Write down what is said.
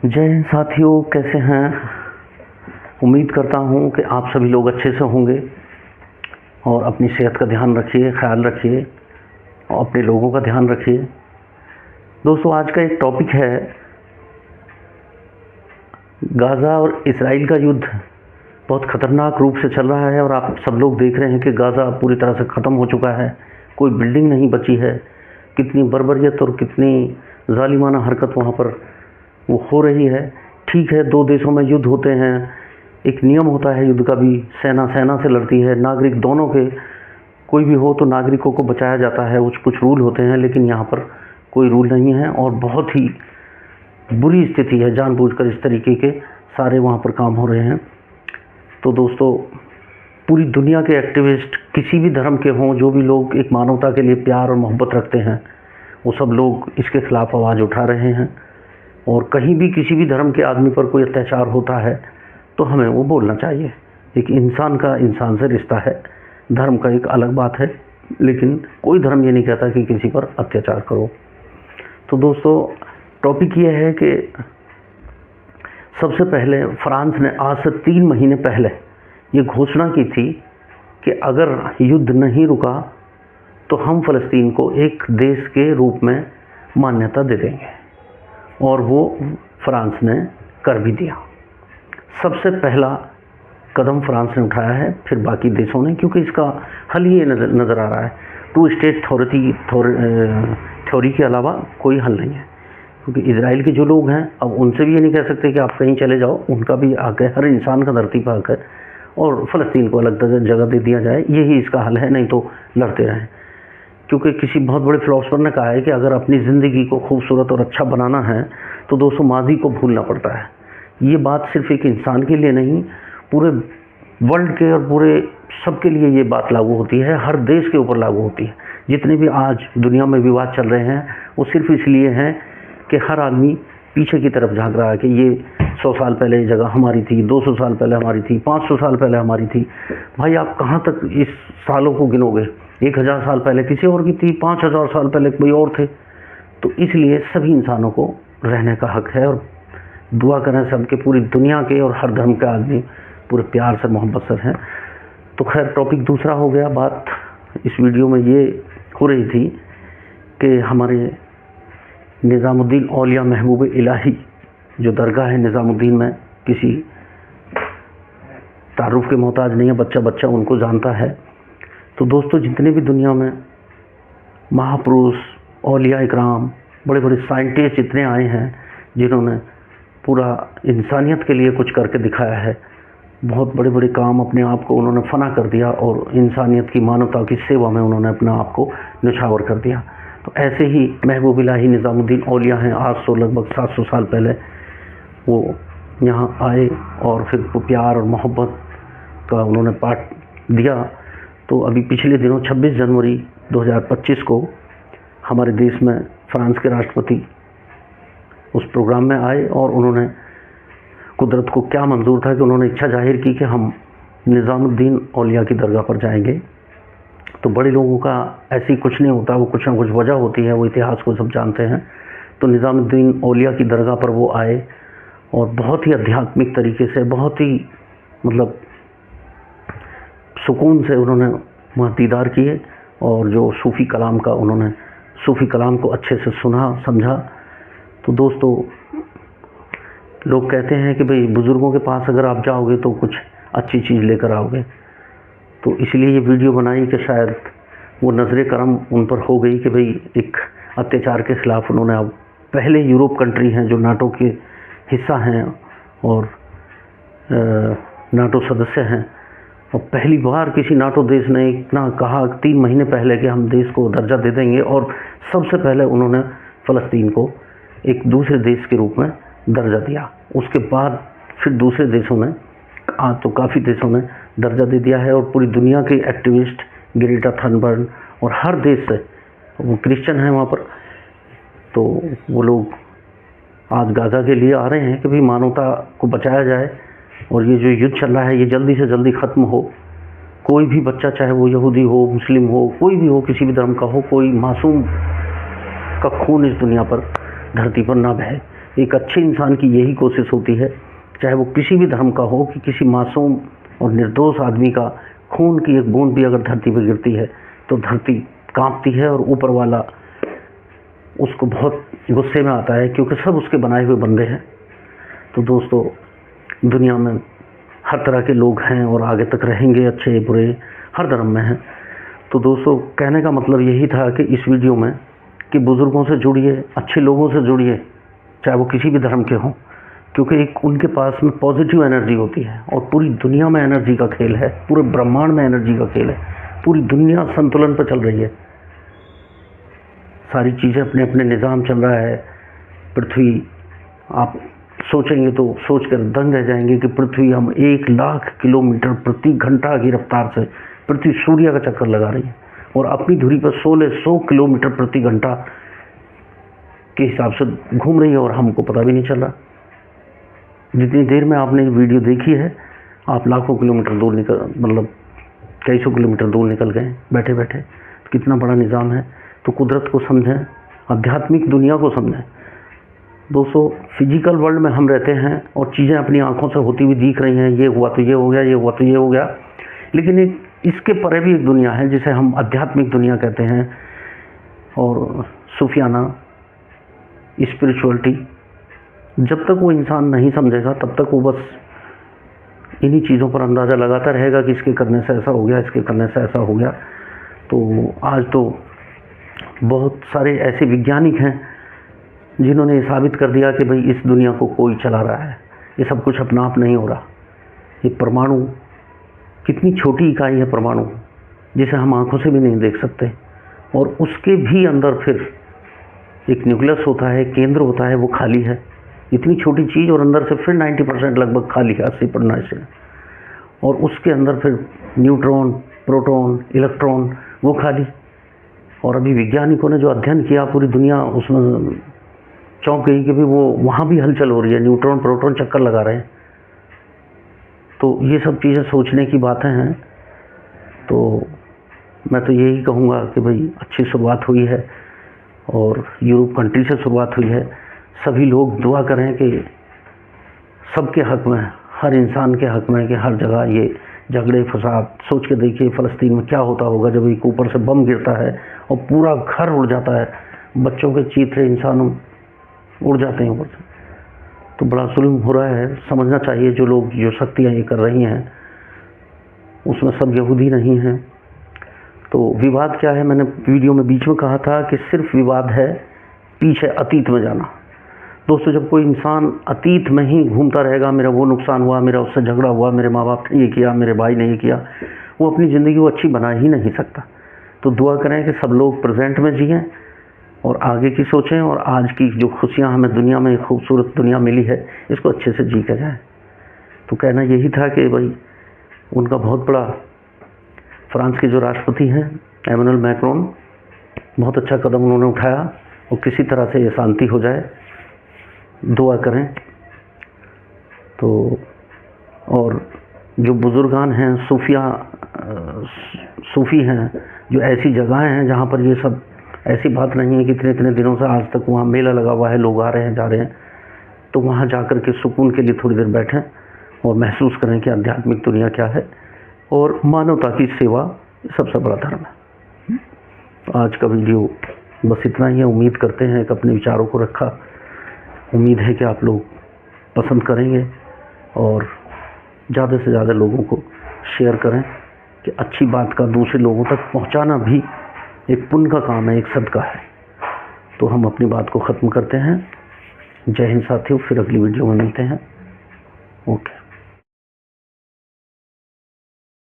जय हिंद साथियों, कैसे हैं। उम्मीद करता हूं कि आप सभी लोग अच्छे से होंगे और अपनी सेहत का ध्यान रखिए, ख्याल रखिए और अपने लोगों का ध्यान रखिए। दोस्तों, आज का एक टॉपिक है गाज़ा और इजराइल का युद्ध बहुत ख़तरनाक रूप से चल रहा है और आप सब लोग देख रहे हैं कि गाज़ा पूरी तरह से ख़त्म हो चुका है, कोई बिल्डिंग नहीं बची है। कितनी बर्बरियत और कितनी जालिमाना हरकत वहाँ पर वो हो रही है। ठीक है, दो देशों में युद्ध होते हैं, एक नियम होता है युद्ध का भी, सेना सेना से लड़ती है, नागरिक दोनों के कोई भी हो तो नागरिकों को बचाया जाता है, कुछ रूल होते हैं। लेकिन यहाँ पर कोई रूल नहीं है और बहुत ही बुरी स्थिति है, जानबूझकर इस तरीके के सारे वहाँ पर काम हो रहे हैं। तो दोस्तों, पूरी दुनिया के एक्टिविस्ट किसी भी धर्म के हों, जो भी लोग एक मानवता के लिए प्यार और मोहब्बत रखते हैं, वो सब लोग इसके खिलाफ आवाज़ उठा रहे हैं। और कहीं भी किसी भी धर्म के आदमी पर कोई अत्याचार होता है तो हमें वो बोलना चाहिए। एक इंसान का इंसान से रिश्ता है, धर्म का एक अलग बात है, लेकिन कोई धर्म ये नहीं कहता कि किसी पर अत्याचार करो। तो दोस्तों, टॉपिक ये है कि सबसे पहले फ्रांस ने आज से 3 महीने पहले ये घोषणा की थी कि अगर युद्ध नहीं रुका तो हम फ़लस्तीन को एक देश के रूप में मान्यता दे देंगे, और वो फ्रांस ने कर भी दिया। सबसे पहला कदम फ्रांस ने उठाया है, फिर बाकी देशों ने, क्योंकि इसका हल ये नज़र आ रहा है, 2 स्टेट थ्योरी के अलावा कोई हल नहीं है। क्योंकि इजराइल के जो लोग हैं, अब उनसे भी ये नहीं कह सकते कि आप कहीं चले जाओ, उनका भी हक है, हर इंसान का धरती पर हक है, और फ़लस्तीन को अलग जगह दे दिया जाए, यही इसका हल है, नहीं तो लड़ते रहें। क्योंकि किसी बहुत बड़े फिलोसफर ने कहा है कि अगर अपनी ज़िंदगी को खूबसूरत और अच्छा बनाना है तो दोस्तों माजी को भूलना पड़ता है। ये बात सिर्फ एक इंसान के लिए नहीं, पूरे वर्ल्ड के और पूरे सबके लिए ये बात लागू होती है, हर देश के ऊपर लागू होती है। जितने भी आज दुनिया में विवाद चल रहे हैं वो सिर्फ इसलिए हैं कि हर आदमी पीछे की तरफ झांक रहा है कि ये 100 साल पहले ये जगह हमारी थी, 200 साल पहले हमारी थी, 500 साल पहले हमारी थी। भाई, आप कहाँ तक इस सालों को गिनोगे? 1000 साल पहले किसी और की थी, 5000 साल पहले कोई और थे। तो इसलिए सभी इंसानों को रहने का हक है, और दुआ करें सबके, पूरी दुनिया के और हर धर्म के आदमी पूरे प्यार से, मोहब्बत से हैं। तो खैर, टॉपिक दूसरा हो गया। बात इस वीडियो में ये हो रही थी कि हमारे निज़ामुद्दीन औलिया महबूब इलाही जो दरगाह है निज़ामुद्दीन में, किसी तारुफ के मोहताज नहीं है, बच्चा बच्चा उनको जानता है। तो दोस्तों, जितने भी दुनिया में महापुरुष, औलिया इकराम, बड़े बड़े साइंटिस्ट जितने आए हैं, जिन्होंने पूरा इंसानियत के लिए कुछ करके दिखाया है, बहुत बड़े बड़े काम, अपने आप को उन्होंने फना कर दिया और इंसानियत की, मानवता की सेवा में उन्होंने अपने आप को निछावर कर दिया। तो ऐसे ही महबूब इलाही निज़ामुद्दीन औलिया हैं। आज से लगभग 700 साल पहले वो यहाँ आए और फिर प्यार और मोहब्बत का उन्होंने पाठ दिया। तो अभी पिछले दिनों 26 जनवरी 2025 को हमारे देश में फ्रांस के राष्ट्रपति उस प्रोग्राम में आए और उन्होंने, कुदरत को क्या मंजूर था कि उन्होंने इच्छा जाहिर की कि हम निज़ामुद्दीन औलिया की दरगाह पर जाएंगे। तो बड़े लोगों का ऐसी कुछ नहीं होता, वो कुछ ना कुछ वजह होती है, वो इतिहास को सब जानते हैं। तो निज़ामुद्दीन औलिया की दरगाह पर वो आए और बहुत ही आध्यात्मिक तरीके से, बहुत ही मतलब सुकून से उन्होंने वहाँ दीदार किए, और जो सूफ़ी कलाम का, उन्होंने सूफ़ी कलाम को अच्छे से सुना, समझा। तो दोस्तों, लोग कहते हैं कि भाई बुज़ुर्गों के पास अगर आप जाओगे तो कुछ अच्छी चीज़ लेकर आओगे। तो इसलिए ये वीडियो बनाई कि शायद वो नज़र करम उन पर हो गई कि भाई एक अत्याचार के ख़िलाफ़ उन्होंने, अब पहले यूरोप कंट्री हैं जो नाटो के हिस्सा हैं और नाटो सदस्य हैं, और पहली बार किसी नाटो देश ने इतना कहा 3 महीने पहले कि हम देश को दर्जा दे देंगे, और सबसे पहले उन्होंने फ़लस्तीन को एक दूसरे देश के रूप में दर्जा दिया। उसके बाद फिर दूसरे देशों ने, आज तो काफ़ी देशों ने दर्जा दे दिया है, और पूरी दुनिया के एक्टिविस्ट, ग्रेटा थनबर्ग और हर देश से, वो क्रिश्चियन हैं वहाँ पर, तो वो लोग आज गाज़ा के लिए आ रहे हैं कि भाई मानवता को बचाया जाए और ये जो युद्ध चल रहा है ये जल्दी से जल्दी ख़त्म हो। कोई भी बच्चा, चाहे वो यहूदी हो, मुस्लिम हो, कोई भी हो, किसी भी धर्म का हो, कोई मासूम का खून इस दुनिया पर, धरती पर ना बहे। एक अच्छे इंसान की यही कोशिश होती है, चाहे वो किसी भी धर्म का हो, कि किसी मासूम और निर्दोष आदमी का खून की एक बूंद भी अगर धरती पर गिरती है तो धरती कांपती है और ऊपर वाला उसको बहुत गुस्से में आता है, क्योंकि सब उसके बनाए हुए बंदे हैं। तो दोस्तों, दुनिया में हर तरह के लोग हैं और आगे तक रहेंगे, अच्छे बुरे हर धर्म में हैं। तो दोस्तों, कहने का मतलब यही था कि इस वीडियो में कि बुज़ुर्गों से जुड़िए, अच्छे लोगों से जुड़िए, चाहे वो किसी भी धर्म के हों, क्योंकि एक उनके पास में पॉजिटिव एनर्जी होती है और पूरी दुनिया में एनर्जी का खेल है, पूरे ब्रह्मांड में एनर्जी का खेल है, पूरी दुनिया संतुलन पर चल रही है, सारी चीज़ें अपने अपने निज़ाम चल रहा है। पृथ्वी, आप सोचेंगे तो सोचकर दंग रह जाएंगे कि पृथ्वी हम 1,00,000 किलोमीटर प्रति घंटा की रफ्तार से पृथ्वी सूर्य का चक्कर लगा रही है और अपनी धुरी पर 1600 किलोमीटर प्रति घंटा के हिसाब से घूम रही है और हमको पता भी नहीं चल रहा। जितनी देर में आपने ये वीडियो देखी है, आप लाखों किलोमीटर दूर मतलब कई सौ किलोमीटर दूर निकल गए बैठे बैठे। कितना बड़ा निज़ाम है। तो कुदरत को समझें, आध्यात्मिक दुनिया को समझें। दोस्तों, फिजिकल वर्ल्ड में हम रहते हैं और चीज़ें अपनी आंखों से होती हुई दिख रही हैं, ये हुआ तो ये हो गया, ये हुआ तो ये हो गया, लेकिन इसके परे भी एक दुनिया है जिसे हम आध्यात्मिक दुनिया कहते हैं, और सूफियाना स्पिरिचुअलिटी। जब तक वो इंसान नहीं समझेगा तब तक वो बस इन्हीं चीज़ों पर अंदाज़ा लगाता रहेगा कि इसके करने से ऐसा हो गया, इसके करने से ऐसा हो गया। तो आज तो बहुत सारे ऐसे वैज्ञानिक हैं जिन्होंने ये साबित कर दिया कि भाई इस दुनिया को कोई चला रहा है, ये सब कुछ अपना आप नहीं हो रहा। ये परमाणु, कितनी छोटी इकाई है परमाणु, जिसे हम आंखों से भी नहीं देख सकते, और उसके भी अंदर फिर एक न्यूक्लियस होता है, केंद्र होता है, वो खाली है। इतनी छोटी चीज़ और अंदर से फिर 90% लगभग खाली है, 80%, और उसके अंदर फिर न्यूट्रॉन, प्रोटॉन, इलेक्ट्रॉन, वो खाली। और अभी वैज्ञानिकों ने जो अध्ययन किया, पूरी दुनिया उसमें चौंक गई कि भी वो वहाँ भी हलचल हो रही है, न्यूट्रॉन प्रोटॉन चक्कर लगा रहे हैं। तो ये सब चीज़ें सोचने की बातें हैं। तो मैं तो यही कहूँगा कि भाई अच्छी शुरुआत हुई है और यूरोप कंट्री से शुरुआत हुई है। सभी लोग दुआ करें कि सबके हक़ में, हर इंसान के हक़ में, कि हर जगह ये झगड़े फसाद, सोच के देखिए फ़लस्तीन में क्या होता होगा जब एक ऊपर से बम गिरता है और पूरा घर उड़ जाता है, बच्चों के चीथड़े इंसान उड़ जाते हैं ऊपर से। तो बड़ा जुल्म हो रहा है। समझना चाहिए जो लोग, जो शक्तियाँ ये कर रही हैं, उसमें सब यहूदी नहीं हैं। तो विवाद क्या है, मैंने वीडियो में बीच में कहा था कि सिर्फ विवाद है पीछे अतीत में जाना। दोस्तों, जब कोई इंसान अतीत में ही घूमता रहेगा, मेरा वो नुकसान हुआ, मेरा उससे झगड़ा हुआ, मेरे माँ बाप ने ये किया, मेरे भाई ने ये किया, वो अपनी ज़िंदगी को अच्छी बना ही नहीं सकता। तो दुआ करें कि सब लोग प्रेजेंट में जिएं और आगे की सोचें, और आज की जो खुशियाँ हमें दुनिया में, खूबसूरत दुनिया मिली है, इसको अच्छे से जी कर जाए। तो कहना यही था कि भाई उनका बहुत बड़ा, फ्रांस के जो राष्ट्रपति हैं एमेनुएल मैक्रोन, बहुत अच्छा कदम उन्होंने उठाया और किसी तरह से ये शांति हो जाए, दुआ करें। तो और जो बुजुर्गान हैं, सूफ़ी हैं, जो ऐसी जगहें हैं जहाँ पर ये सब, ऐसी बात नहीं है कि इतने इतने दिनों से आज तक वहाँ मेला लगा हुआ है, लोग आ रहे हैं जा रहे हैं, तो वहाँ जाकर के सुकून के लिए थोड़ी देर बैठें और महसूस करें कि आध्यात्मिक दुनिया क्या है और मानवता की सेवा सबसे बड़ा धर्म है। तो आज का वीडियो बस इतना ही है। उम्मीद करते हैं कि अपने विचारों को रखा, उम्मीद है कि आप लोग पसंद करेंगे और ज़्यादा से ज़्यादा लोगों को शेयर करें, कि अच्छी बात का दूसरे लोगों तक पहुंचाना भी एक पुण्य का काम है, एक सदका है। तो हम अपनी बात को ख़त्म करते हैं। जय हिंद साथियों, फिर अगली वीडियो में मिलते हैं। ओके।